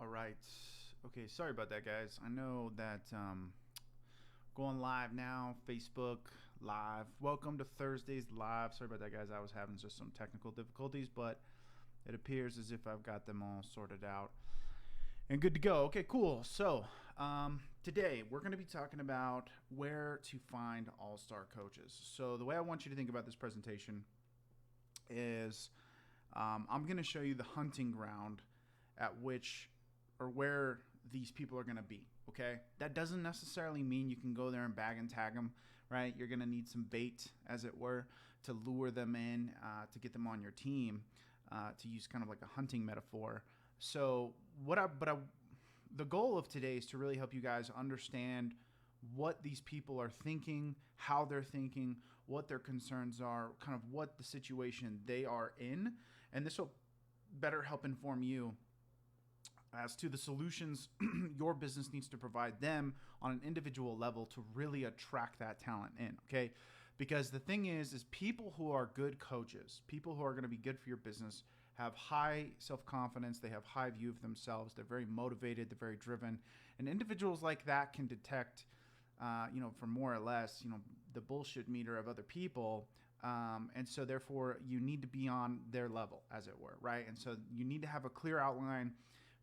All right. Okay, sorry about that, guys. I know that going live now, Facebook Live. Welcome to Thursday's Live. Sorry about that, guys. I was having just some technical difficulties, but it appears as if I've got them all sorted out and good to go. Okay, cool. So today we're going to be talking about where to find all-star coaches. So the way I want you to think about this presentation is I'm going to show you the hunting ground at which or where these people are going to be. Okay, that doesn't necessarily mean you can go there and bag and tag them, right? You're going to need some bait, as it were, to lure them in, to get them on your team, to use kind of like a hunting metaphor. So the goal of today is to really help you guys understand what these people are thinking, how they're thinking, what their concerns are, kind of what the situation they are in, and this will better help inform you as to the solutions your business needs to provide them on an individual level to really attract that talent in, okay? Because the thing is people who are good coaches, people who are going to be good for your business, have high self-confidence, they have high view of themselves, they're very motivated, they're very driven, and individuals like that can detect, from more or less, the bullshit meter of other people. And so therefore you need to be on their level, as it were, right? And so you need to have a clear outline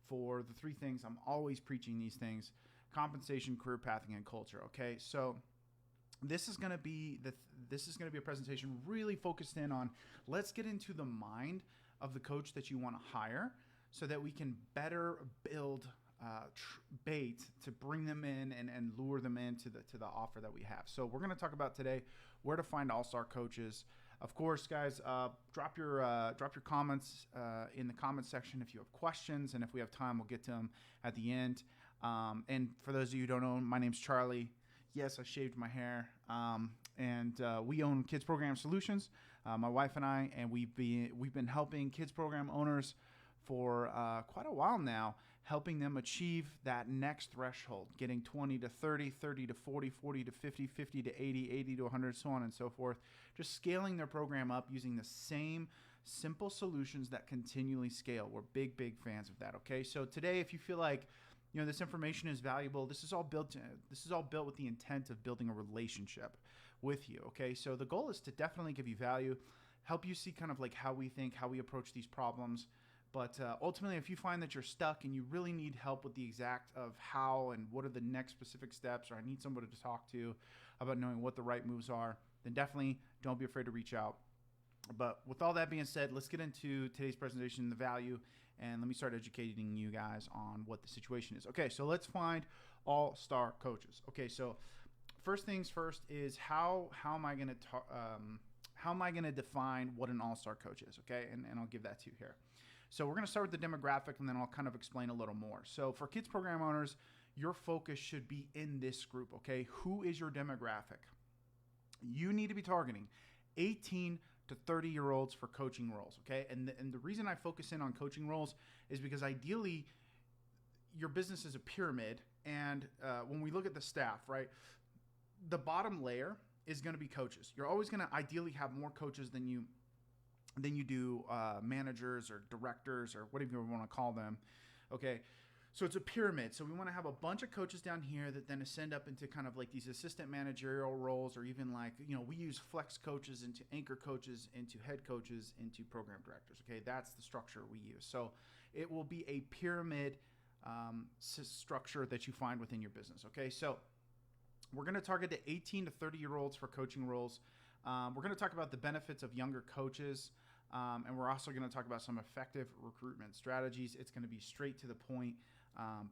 for the three things. I'm always preaching these things: compensation, career pathing, and culture. Okay, so this is going to be a presentation really focused in on, let's get into the mind of the coach that you want to hire, so that we can better build bait to bring them in and lure them into the offer that we have. So we're going to talk about today where to find all-star coaches. Of course, guys, drop your comments in the comments section if you have questions, and if we have time, we'll get to them at the end. And for those of you who don't know, my name's Charlie. Yes, I shaved my hair, and we own Kids Program Solutions, my wife and I, and we've been helping kids program owners for quite a while now, helping them achieve that next threshold, getting 20 to 30, 30 to 40, 40 to 50, 50 to 80, 80 to 100, so on and so forth. Just scaling their program up using the same simple solutions that continually scale. We're big fans of that. Okay, so today, if you feel like this information is valuable, this is all built with the intent of building a relationship with you. Okay, so the goal is to definitely give you value, help you see kind of like how we think, how we approach these problems. But ultimately, if you find that you're stuck and you really need help with the exact of how and what are the next specific steps, or I need somebody to talk to about knowing what the right moves are, then definitely don't be afraid to reach out. But with all that being said, let's get into today's presentation, the value, and let me start educating you guys on what the situation is. Okay, so let's find all-star coaches. Okay, so first things first is how am I going to define what an all-star coach is? Okay, and I'll give that to you here. So we're going to start with the demographic, and then I'll kind of explain a little more. So for kids program owners, your focus should be in this group. Okay, who is your demographic? You need to be targeting 18 to 30-year-olds for coaching roles, okay? And the reason I focus in on coaching roles is because ideally your business is a pyramid, and when we look at the staff, right, the bottom layer is going to be coaches. You're always going to ideally have more coaches than you do managers or directors or whatever you want to call them, okay? So it's a pyramid. So we want to have a bunch of coaches down here that then ascend up into kind of like these assistant managerial roles, or even like, we use flex coaches into anchor coaches, into head coaches, into program directors. Okay, that's the structure we use. So it will be a pyramid structure that you find within your business. Okay, so we're going to target the 18 to 30-year-olds for coaching roles. We're going to talk about the benefits of younger coaches. And we're also going to talk about some effective recruitment strategies. It's going to be straight to the point.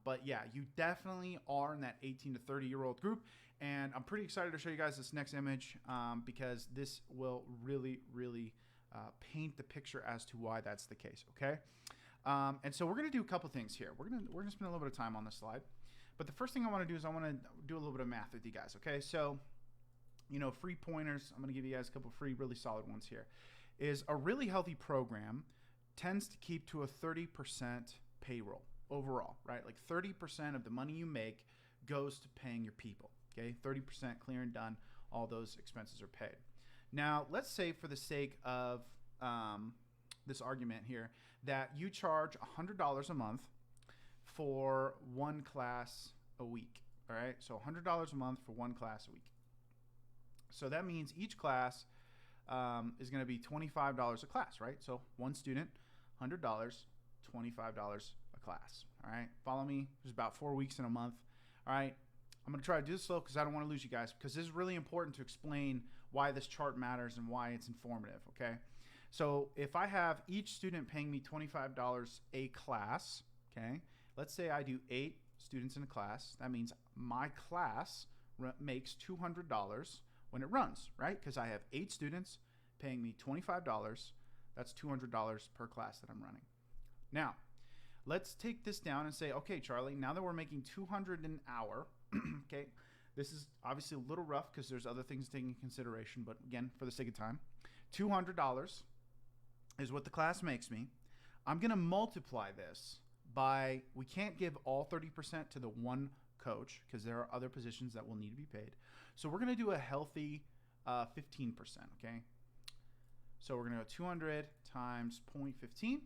But yeah, you definitely are in that 18 to 30-year-old group. And I'm pretty excited to show you guys this next image because this will really paint the picture as to why that's the case, okay? And so we're going to do a couple things here. We're going to spend a little bit of time on this slide. But the first thing I want to do is I want to do a little bit of math with you guys, okay? So, free pointers. I'm going to give you guys a couple free, really solid ones here. Is a really healthy program tends to keep to a 30% payroll overall, right? Like 30% of the money you make goes to paying your people, okay? 30% clear and done, all those expenses are paid. Now, let's say for the sake of this argument here that you charge $100 a month for one class a week. All right. So $100 a month for one class a week. So that means each class is going to be $25 a class, right? So one student, $100, $25 a class. All right. Follow me. There's about 4 weeks in a month. All right. I'm going to try to do this slow because I don't want to lose you guys, because this is really important to explain why this chart matters and why it's informative. Okay. So if I have each student paying me $25 a class, okay, let's say I do 8 students in a class. That means my class makes $200 when it runs, right? Because I have 8 students paying me $25. That's $200 per class that I'm running. Now, let's take this down and say, okay, Charlie, now that we're making $200 an hour, okay, this is obviously a little rough because there's other things taken into consideration, but again, for the sake of time, $200 is what the class makes me. I'm going to multiply this by, we can't give all 30% to the one coach because there are other positions that will need to be paid. So we're going to do a healthy 15%, okay? So we're going to go 200 times 0.15,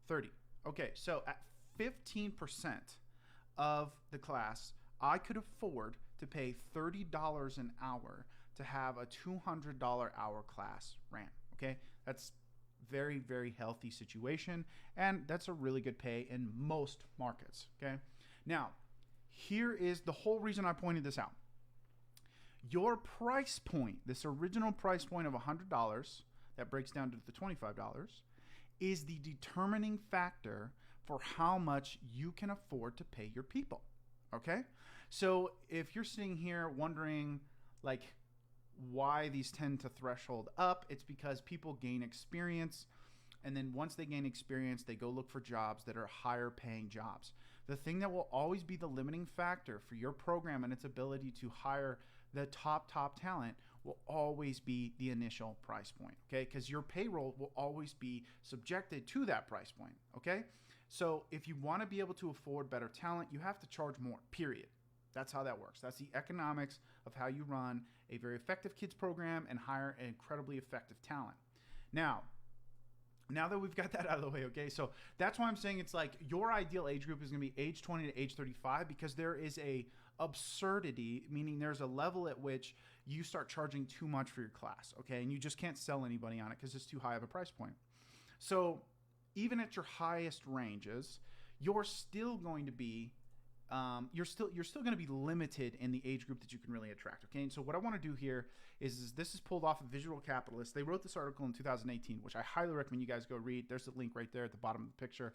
30. Okay, so at 15% of the class, I could afford to pay $30 an hour to have a $200 hour class ran, okay? That's very, very healthy situation, and that's a really good pay in most markets, okay? Now, here is the whole reason I pointed this out. Your price point, this original price point of $100 that breaks down to the $25, is the determining factor for how much you can afford to pay your people, okay? So if you're sitting here wondering, like, why these tend to threshold up, it's because people gain experience, and then once they gain experience, they go look for jobs that are higher paying jobs. The thing that will always be the limiting factor for your program and its ability to hire the top talent will always be the initial price point, okay? Because your payroll will always be subjected to that price point, okay? So if you want to be able to afford better talent, you have to charge more, period. That's how that works. That's the economics of how you run a very effective kids program and hire an incredibly effective talent. Now that we've got that out of the way, okay, so that's why I'm saying it's like your ideal age group is going to be age 20 to age 35, because there is a absurdity, meaning there's a level at which you start charging too much for your class, okay, and you just can't sell anybody on it because it's too high of a price point. So even at your highest ranges, you're still going to be you're still going to be limited in the age group that you can really attract. Okay, and so what I want to do here is this is pulled off of Visual Capitalist. They wrote this article in 2018, which I highly recommend you guys go read. There's a link right there at the bottom of the picture.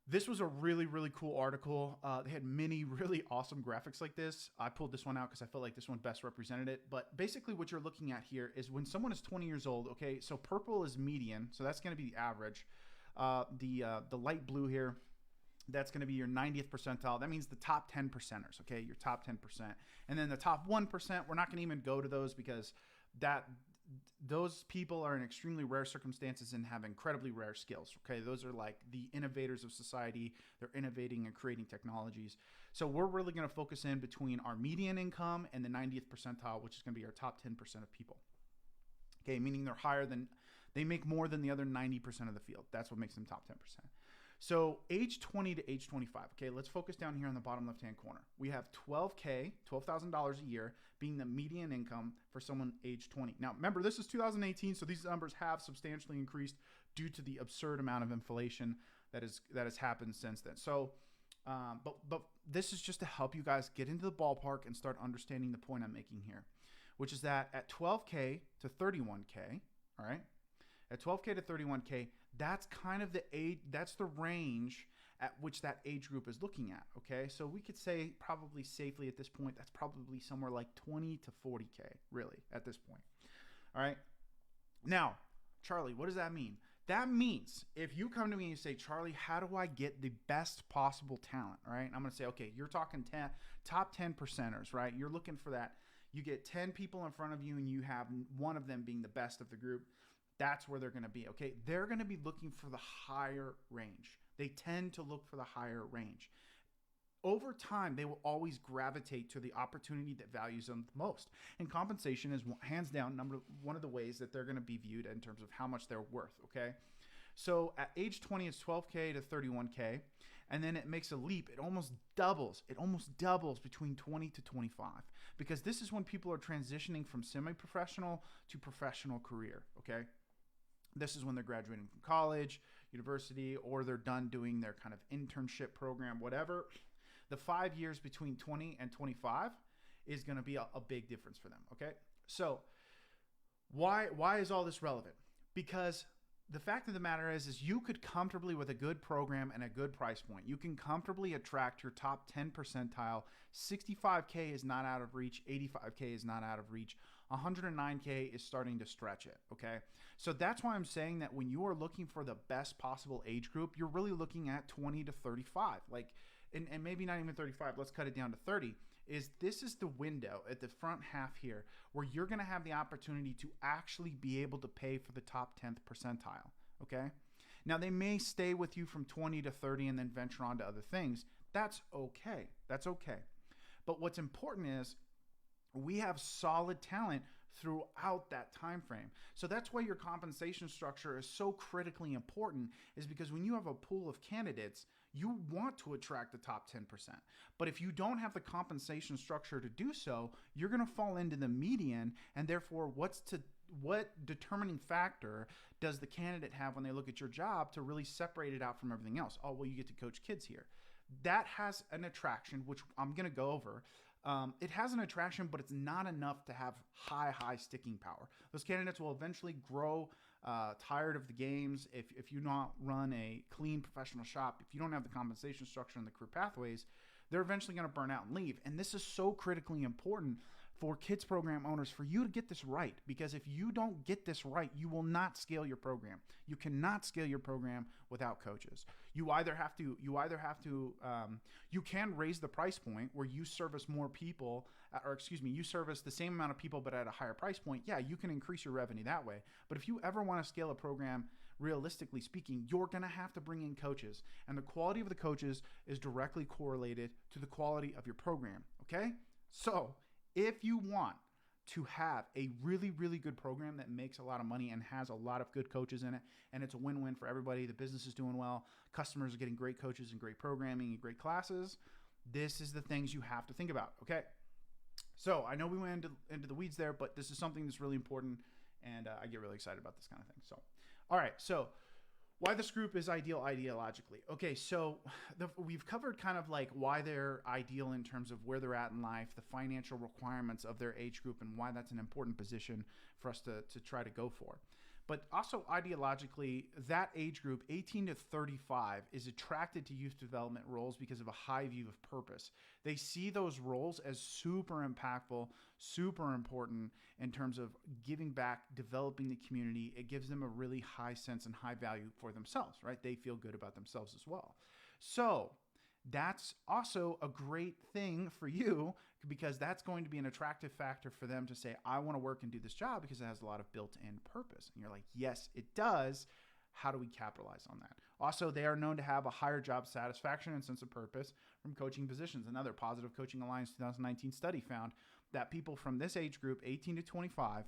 This was a really, really cool article. They had many really awesome graphics like this. I pulled this one out because I felt like this one best represented it. But basically what you're looking at here is when someone is 20 years old, okay, so purple is median, so that's going to be the average. The light blue here, that's going to be your 90th percentile. That means the top 10 percenters, okay, your top 10%. And then the top 1%, we're not going to even go to those because those people are in extremely rare circumstances and have incredibly rare skills, okay? Those are like the innovators of society. They're innovating and creating technologies. So we're really going to focus in between our median income and the 90th percentile, which is going to be our top 10% of people, okay, meaning they make more than the other 90% of the field. That's what makes them top 10%. So age 20 to age 25, okay, let's focus down here on the bottom left-hand corner. We have $12,000 a year being the median income for someone age 20. Now, remember, this is 2018, so these numbers have substantially increased due to the absurd amount of inflation that has happened since then. So, but this is just to help you guys get into the ballpark and start understanding the point I'm making here, which is that at 12K to 31K, all right, at 12K to 31K, that's kind of the age, that's the range at which that age group is looking at, okay? So we could say probably safely at this point, that's probably somewhere like 20 to 40K, really, at this point. All right? Now, Charlie, what does that mean? That means if you come to me and you say, Charlie, how do I get the best possible talent, all right? I'm going to say, okay, you're talking top 10 percenters, right? You're looking for that. You get 10 people in front of you and you have one of them being the best of the group. That's where they're going to be, okay? They're going to be looking for the higher range. They tend to look for the higher range. Over time, they will always gravitate to the opportunity that values them the most. And compensation is hands down one of the ways that they're going to be viewed in terms of how much they're worth, okay? So at age 20, it's 12K to 31K. And then it makes a leap. It almost doubles. It almost doubles between 20 to 25, because this is when people are transitioning from semi-professional to professional career, okay? This is when they're graduating from college, university, or they're done doing their kind of internship program, whatever. The 5 years between 20 and 25 is going to be a big difference for them, okay? So why is all this relevant? Because the fact of the matter is you could comfortably, with a good program and a good price point, you can comfortably attract your top 10 percentile. 65K is not out of reach. 85K is not out of reach. 109K is starting to stretch it, okay? So that's why I'm saying that when you are looking for the best possible age group, you're really looking at 20 to 35. Like, and maybe not even 35. Let's cut it down to 30. This is the window at the front half here where you're going to have the opportunity to actually be able to pay for the top 10th percentile, okay? Now, they may stay with you from 20 to 30 and then venture on to other things. That's okay. That's okay. But what's important is we have solid talent throughout that time frame. So that's why your compensation structure is so critically important, is because when you have a pool of candidates, you want to attract the top 10%. But if you don't have the compensation structure to do so, you're going to fall into the median, and therefore what determining factor does the candidate have when they look at your job to really separate it out from everything else? Oh, well, you get to coach kids here. That has an attraction, which I'm going to go over. It has an attraction, but it's not enough to have high sticking power. Those candidates will eventually grow tired of the games. If you not run a clean professional shop, if you don't have the compensation structure and the career pathways, they're eventually going to burn out and leave. And this is so critically important for kids program owners, for you to get this right, because if you don't get this right, you will not scale your program. You cannot scale your program without coaches. You can raise the price point where you service more people, you service the same amount of people, but at a higher price point. Yeah, you can increase your revenue that way. But if you ever want to scale a program, realistically speaking, you're going to have to bring in coaches, and the quality of the coaches is directly correlated to the quality of your program. Okay. So if you want to have a really, really good program that makes a lot of money and has a lot of good coaches in it, and it's a win-win for everybody, the business is doing well, customers are getting great coaches and great programming and great classes, this is the things you have to think about, okay? So I know we went into the weeds there, but this is something that's really important, and I get really excited about this kind of thing. So, all right, so why this group is ideal ideologically. Okay, so we've covered kind of like why they're ideal in terms of where they're at in life, the financial requirements of their age group, and why that's an important position for us to try to go for. But also ideologically, that age group, 18 to 35, is attracted to youth development roles because of a high view of purpose. They see those roles as super impactful, super important in terms of giving back, developing the community. It gives them a really high sense and high value for themselves, right? They feel good about themselves as well. So that's also a great thing for you, because that's going to be an attractive factor for them to say, I want to work and do this job because it has a lot of built-in purpose. And you're like, yes, it does. How do we capitalize on that? Also, they are known to have a higher job satisfaction and sense of purpose from coaching positions. Another Positive Coaching Alliance 2019 study found that people from this age group, 18 to 25,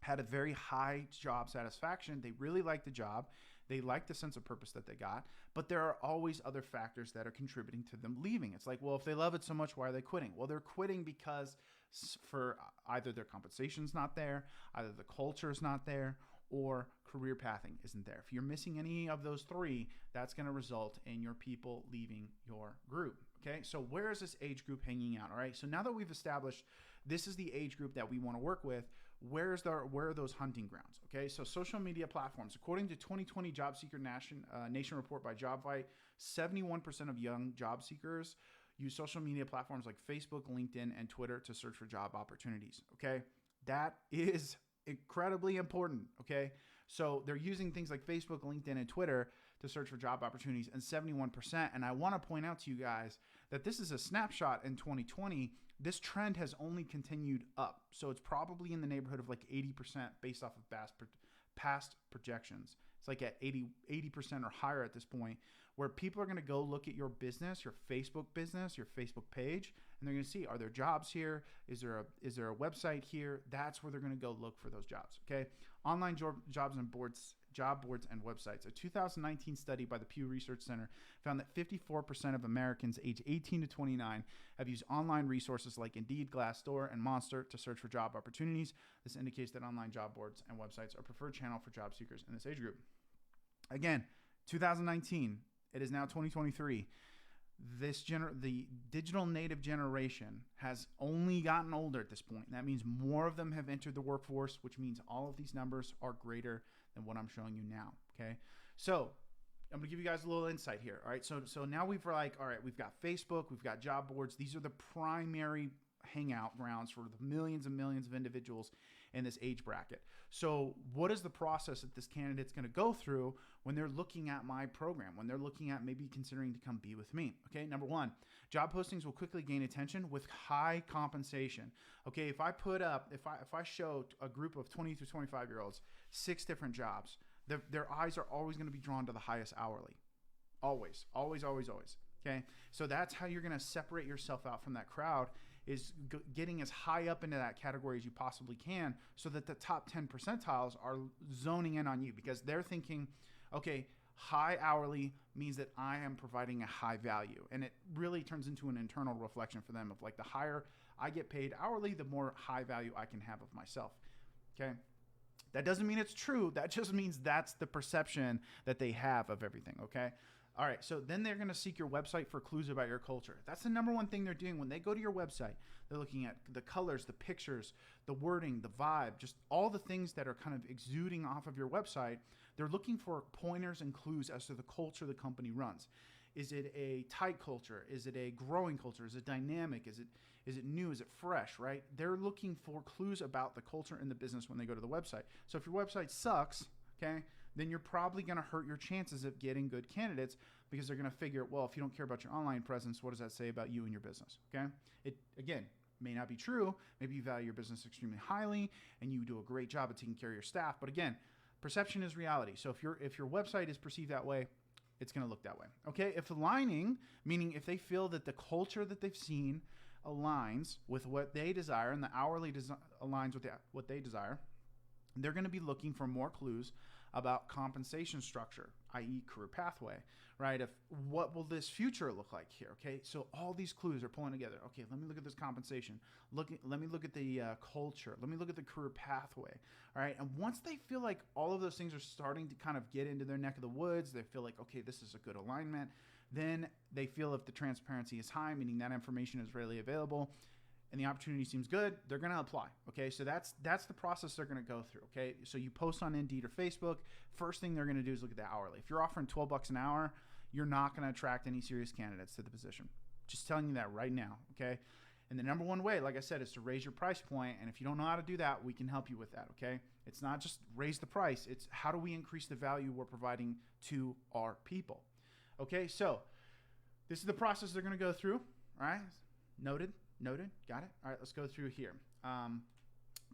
had a very high job satisfaction. They really liked the job. They like the sense of purpose that they got, but there are always other factors that are contributing to them leaving. It's like, well, if they love it so much, why are they quitting? Well, they're quitting because for either their compensation's not there, either the culture is not there, or career pathing isn't there. If you're missing any of those three, that's going to result in your people leaving your group. Okay, so where is this age group hanging out? All right, so now that we've established this is the age group that we want to work with, where are those hunting grounds? Okay, so social media platforms. According to 2020 Job Seeker Nation report by JobVite, 71% of young job seekers use social media platforms like Facebook, LinkedIn, and Twitter to search for job opportunities. Okay, that is incredibly important. Okay, so they're using things like Facebook, LinkedIn, and Twitter to search for job opportunities, and 71%. And I want to point out to you guys that this is a snapshot in 2020. This trend has only continued up. So it's probably in the neighborhood of like 80% based off of past projections. It's like at 80% or higher at this point, where people are going to go look at your business, your Facebook business, your Facebook page, and they're going to see, are there jobs here? Is there a website here? That's where they're going to go look for those jobs. Okay. Online jobs and boards job boards and websites. A 2019 study by the Pew Research Center found that 54% of Americans aged 18 to 29 have used online resources like Indeed, Glassdoor, and Monster to search for job opportunities. This indicates that online job boards and websites are a preferred channel for job seekers in this age group. Again, 2019, it is now 2023. The digital native generation has only gotten older at this point. And that means more of them have entered the workforce, which means all of these numbers are greater than what I'm showing you now. Okay. So I'm going to give you guys a little insight here. All right. So now we've got Facebook, we've got job boards. These are the primary hangout grounds for the millions and millions of individuals in this age bracket. So what is the process that this candidate's going to go through when they're looking at my program, when they're looking at maybe considering to come be with me? Okay, number one, job postings will quickly gain attention with high compensation. Okay, if I show a group of 20 to 25 year olds 6 different jobs, their eyes are always going to be drawn to the highest hourly. Always, always, always, always. Okay, so that's how you're going to separate yourself out from that crowd, is getting as high up into that category as you possibly can, so that the top 10 percentiles are zoning in on you, because they're thinking, okay, high hourly means that I am providing a high value. And it really turns into an internal reflection for them of like, the higher I get paid hourly, the more high value I can have of myself. Okay. That doesn't mean it's true. That just means that's the perception that they have of everything. Okay. All right, so then they're going to seek your website for clues about your culture. That's the number one thing they're doing when they go to your website. They're looking at the colors, the pictures, the wording, the vibe, just all the things that are kind of exuding off of your website. They're looking for pointers and clues as to the culture the company runs. Is it a tight culture? Is it a growing culture? Is it dynamic? Is it new? Is it fresh, right? They're looking for clues about the culture in the business when they go to the website. So if your website sucks, okay, then you're probably going to hurt your chances of getting good candidates, because they're going to figure, well, if you don't care about your online presence, what does that say about you and your business? Okay. It, again, may not be true. Maybe you value your business extremely highly and you do a great job of taking care of your staff. But again, perception is reality. So if your website is perceived that way, it's going to look that way. Okay. If aligning, meaning if they feel that the culture that they've seen aligns with what they desire and the hourly aligns with what they desire, they're going to be looking for more clues about compensation structure, i.e. career pathway, right? What will this future look like here? Okay, so all these clues are pulling together. Okay, let me look at this compensation. Let me look at the culture. Let me look at the career pathway. All right, and once they feel like all of those things are starting to kind of get into their neck of the woods, they feel like, okay, this is a good alignment. Then they feel if the transparency is high, meaning that information is readily available, and the opportunity seems good, they're going to apply. Okay, so that's the process they're going to go through. Okay, so you post on Indeed or Facebook. First thing they're going to do is look at the hourly. If you're offering $12 an hour, you're not going to attract any serious candidates to the position. Just telling you that right now. Okay, and the number one way, like I said, is to raise your price point. And if you don't know how to do that, we can help you with that. Okay, it's not just raise the price. It's how do we increase the value we're providing to our people. Okay, so this is the process they're going to go through. All right, noted. Got it. All right, let's go through here.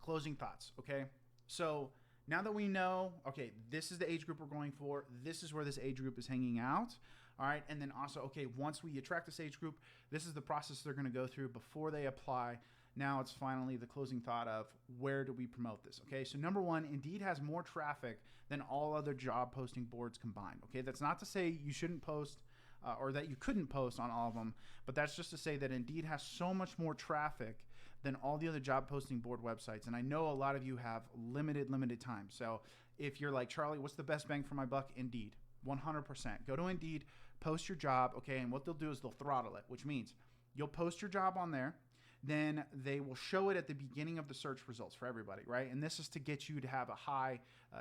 Closing thoughts. Okay. So now that we know, okay, this is the age group we're going for. This is where this age group is hanging out. All right. And then also, okay, once we attract this age group, this is the process they're going to go through before they apply. Now it's finally the closing thought of where do we promote this? Okay. So number one, Indeed has more traffic than all other job posting boards combined. Okay. That's not to say you shouldn't post or that you couldn't post on all of them, but that's just to say that Indeed has so much more traffic than all the other job posting board websites. And I know a lot of you have limited time. So if you're like, Charlie, what's the best bang for my buck? Indeed, 100%. Go to Indeed, post your job, okay? And what they'll do is they'll throttle it, which means you'll post your job on there. Then they will show it at the beginning of the search results for everybody, right? And this is to get you to have a high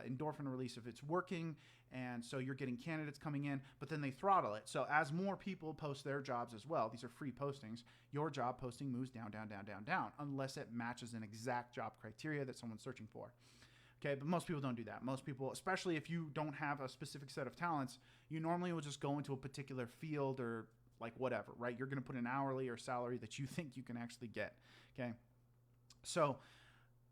endorphin release if it's working. And so you're getting candidates coming in, but then they throttle it. So as more people post their jobs as well, these are free postings, your job posting moves down, unless it matches an exact job criteria that someone's searching for. Okay, but most people don't do that. Most people, especially if you don't have a specific set of talents, you normally will just go into a particular field or like whatever, right? You're going to put an hourly or salary that you think you can actually get. Okay. So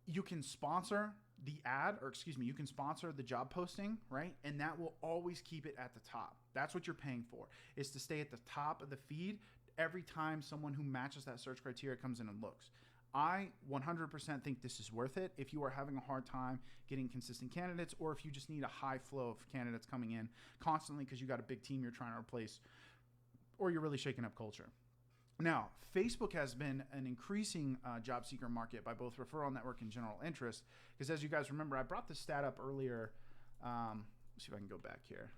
you can sponsor the ad, or excuse me, you can sponsor the job posting, right? And that will always keep it at the top. That's what you're paying for, is to stay at the top of the feed every time someone who matches that search criteria comes in and looks. I 100% think this is worth it if you are having a hard time getting consistent candidates, or if you just need a high flow of candidates coming in constantly because you got a big team you're trying to replace, or you're really shaking up culture. Now, Facebook has been an increasing job seeker market by both referral network and general interest, because as you guys remember, I brought this stat up earlier. Let's see if I can go back here.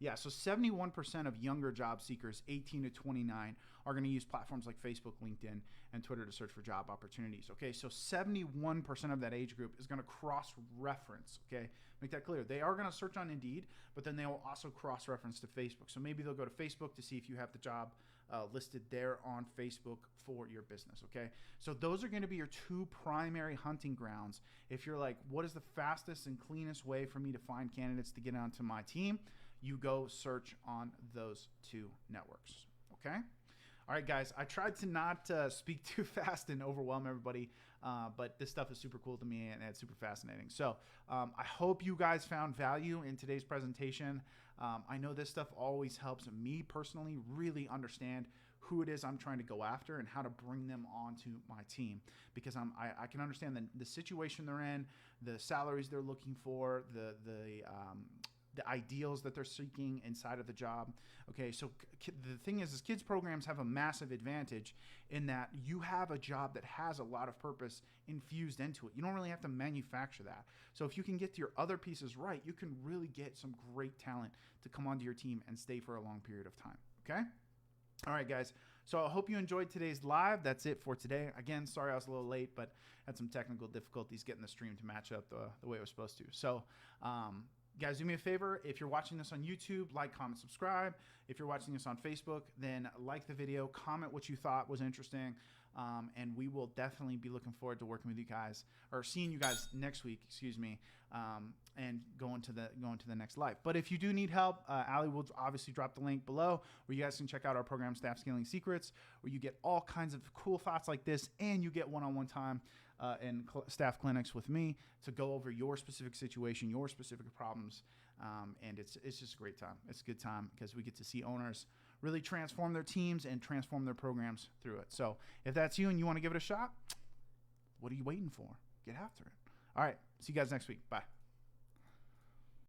Yeah, so 71% of younger job seekers, 18 to 29, are going to use platforms like Facebook, LinkedIn, and Twitter to search for job opportunities. Okay, so 71% of that age group is going to cross-reference. Okay, make that clear. They are going to search on Indeed, but then they will also cross-reference to Facebook. So maybe they'll go to Facebook to see if you have the job listed there on Facebook for your business. Okay, so those are going to be your two primary hunting grounds. If you're like, what is the fastest and cleanest way for me to find candidates to get onto my team? You go search on those two networks. Okay. All right, guys, I tried to not speak too fast and overwhelm everybody, but this stuff is super cool to me and it's super fascinating. So I hope you guys found value in today's presentation. I know this stuff always helps me personally really understand who it is I'm trying to go after and how to bring them onto my team, because I can understand the situation they're in, the salaries they're looking for, the ideals that they're seeking inside of the job. Okay, so the thing is kids programs have a massive advantage in that you have a job that has a lot of purpose infused into it. You don't really have to manufacture that. So if you can get your other pieces right, you can really get some great talent to come onto your team and stay for a long period of time. Okay? All right, guys. So I hope you enjoyed today's live. That's it for today. Again, sorry I was a little late, but had some technical difficulties getting the stream to match up the way it was supposed to. So, guys, do me a favor. If you're watching this on YouTube, like, comment, subscribe. If you're watching this on Facebook, then like the video, comment what you thought was interesting, and we will definitely be looking forward to working with you guys, or seeing you guys next week, and going to the next live. But if you do need help, Ali will obviously drop the link below where you guys can check out our program, Staff Scaling Secrets, where you get all kinds of cool thoughts like this, and you get one-on-one time in staff clinics with me to go over your specific situation, your specific problems, and it's just a great time. It's a good time because we get to see owners really transform their teams and transform their programs through it. So if that's you and you want to give it a shot, what are you waiting for? Get after it. All right. See you guys next week. Bye.